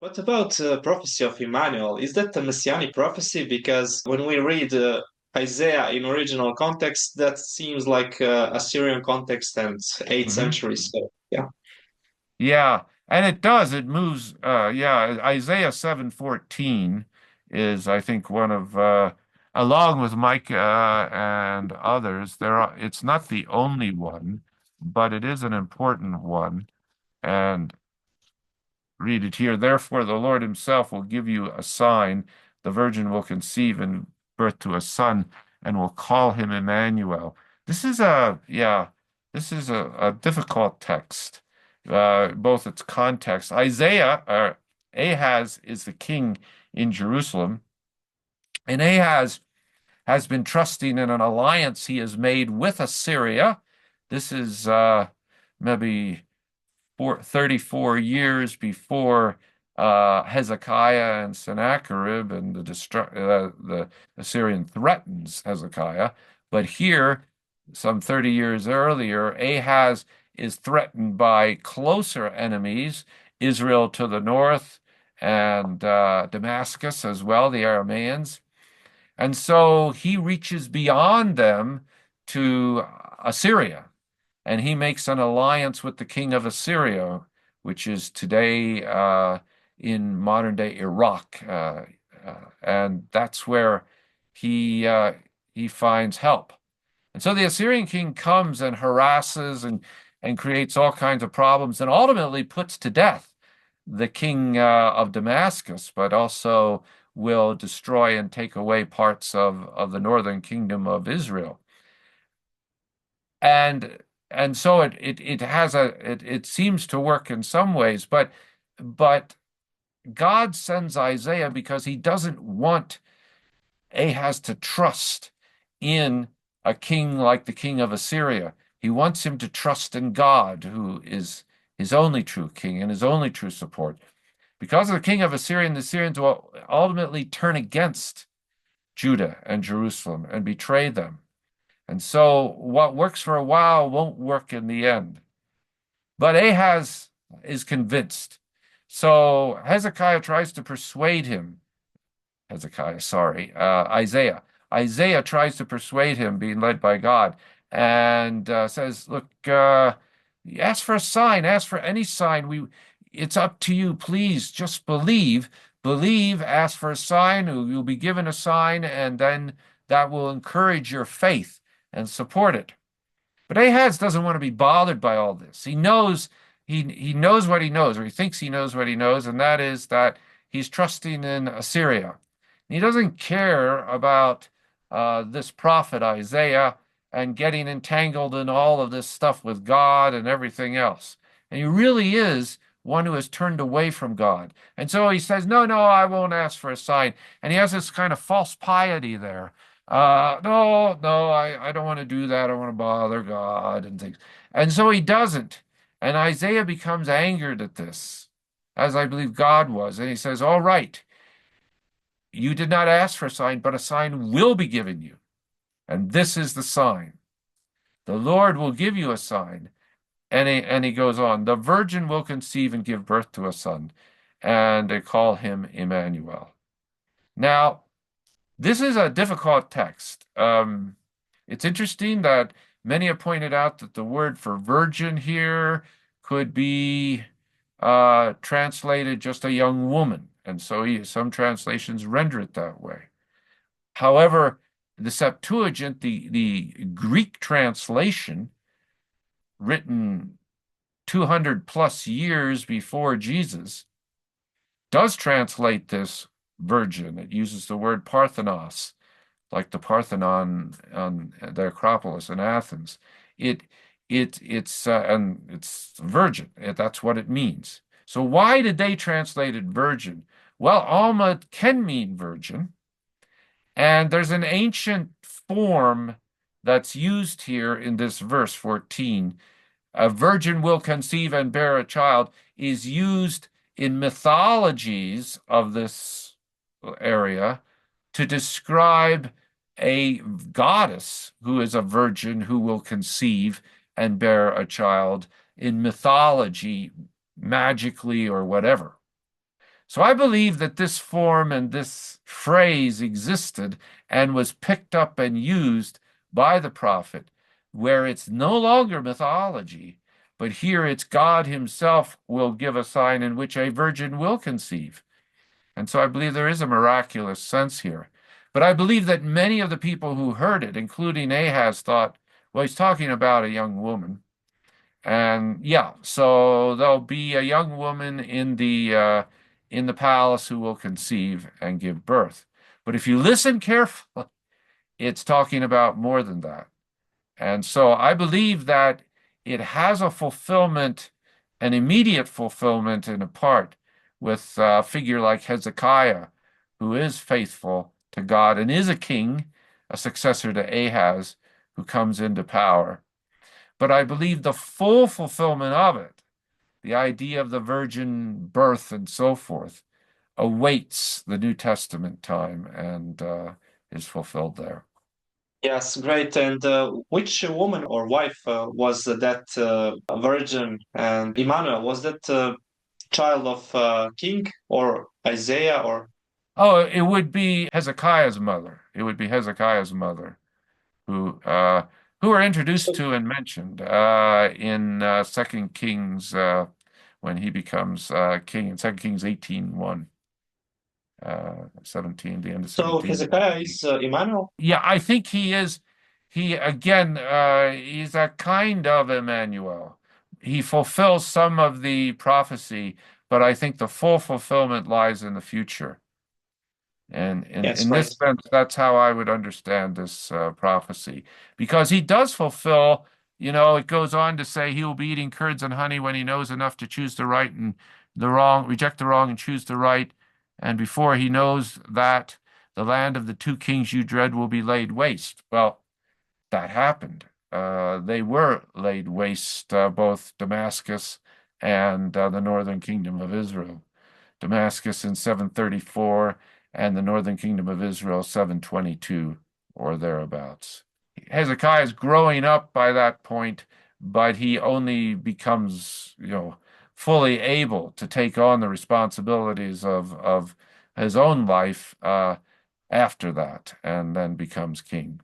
What about prophecy of Immanuel? Is that a messianic prophecy? Because when we read Isaiah in original context, that seems like Assyrian context and 8th hmm century. So, yeah. Yeah, and it does. It moves. Yeah, Isaiah 7:14 is, I think, one of, along with Micah and others. It's not the only one, but it is an important one. And read it here. Therefore, the Lord Himself will give you a sign: the virgin will conceive and birth to a son, and will call him Immanuel. This is this is a difficult text, both its context. Ahaz is the king in Jerusalem, and Ahaz has been trusting in an alliance he has made with Assyria. This is maybe 34 years before Hezekiah and Sennacherib and the Assyrian threatens Hezekiah. But here, some 30 years earlier, Ahaz is threatened by closer enemies, Israel to the north and Damascus as well, the Arameans. And so he reaches beyond them to Assyria, and he makes an alliance with the king of Assyria, which is today in modern day Iraq, and that's where he he finds help. And so the Assyrian king comes and harasses and creates all kinds of problems, and ultimately puts to death the king of Damascus, but also will destroy and take away parts of the northern kingdom of Israel. And and so it has it seems to work in some ways, but God sends Isaiah because he doesn't want Ahaz to trust in a king like the king of Assyria. He wants him to trust in God, who is his only true king and his only true support. Because of the king of Assyria, the Assyrians will ultimately turn against Judah and Jerusalem and betray them. And so what works for a while won't work in the end. But Ahaz is convinced. So Hezekiah tries to persuade him. Hezekiah, sorry, Isaiah. Isaiah tries to persuade him, being led by God, and says, "Look, ask for a sign. Ask for any sign. It's up to you. Please, just believe. Believe. Ask for a sign. You'll be given a sign, and then that will encourage your faith and support it." But Ahaz doesn't want to be bothered by all this. He knows what he knows, or he thinks he knows what he knows, and that is that he's trusting in Assyria. He doesn't care about this prophet Isaiah and getting entangled in all of this stuff with God and everything else. And he really is one who has turned away from God. And so he says, "No, no, I won't ask for a sign." And he has this kind of false piety there. No, no, I don't want to do that. I don't want to bother God and things. And so he doesn't. And Isaiah becomes angered at this, as I believe God was. And he says, "All right, you did not ask for a sign, but a sign will be given you. And this is the sign. The Lord will give you a sign." And he goes on, "The virgin will conceive and give birth to a son, and they call him Immanuel." Now, this is a difficult text. It's interesting that many have pointed out that the word for virgin here could be translated just a young woman. And so some translations render it that way. However, the Septuagint, the Greek translation, written 200 plus years before Jesus, does translate this virgin. It uses the word Parthenos, like the Parthenon on the Acropolis in Athens. It it's virgin. That's what it means. So why did they translate it virgin? Well, Alma can mean virgin, and there's an ancient form that's used here in this verse 14. A virgin will conceive and bear a child is used in mythologies of this area to describe a goddess who is a virgin who will conceive and bear a child in mythology, magically or whatever. So I believe that this form and this phrase existed and was picked up and used by the prophet, where it's no longer mythology, but here it's God himself will give a sign in which a virgin will conceive. And so I believe there is a miraculous sense here. But I believe that many of the people who heard it, including Ahaz, thought, well, he's talking about a young woman. And yeah, so there'll be a young woman in the palace who will conceive and give birth. But if you listen carefully, it's talking about more than that. And so I believe that it has a fulfillment, an immediate fulfillment in a part with a figure like Hezekiah, who is faithful to God and is a king, a successor to Ahaz, who comes into power. But I believe the full fulfillment of it, the idea of the virgin birth and so forth, awaits the New Testament time and is fulfilled there. Yes, great. And which woman or wife was that virgin? And Immanuel, was that child of king or Isaiah or? Oh, it would be Hezekiah's mother. It would be Hezekiah's mother who who are introduced So, to and mentioned in Second Kings when he becomes king in Second Kings 18:1, 17, the end of so 17. Hezekiah is Immanuel? Yeah, I think he is. He again, he's a kind of Emmanuel. He fulfills some of the prophecy, but I think the full fulfillment lies in the future. And Yes, in right. this sense, that's how I would understand this prophecy, because he does fulfill. It goes on to say he will be eating curds and honey when he knows enough to choose the right and the wrong, reject the wrong and choose the right. And before he knows that, the land of the two kings you dread will be laid waste. Well, that happened. They were laid waste, both Damascus and the northern kingdom of Israel. Damascus in 734 and the northern kingdom of Israel 722 or thereabouts. Hezekiah is growing up by that point, but he only becomes, fully able to take on the responsibilities of his own life after that, and then becomes king.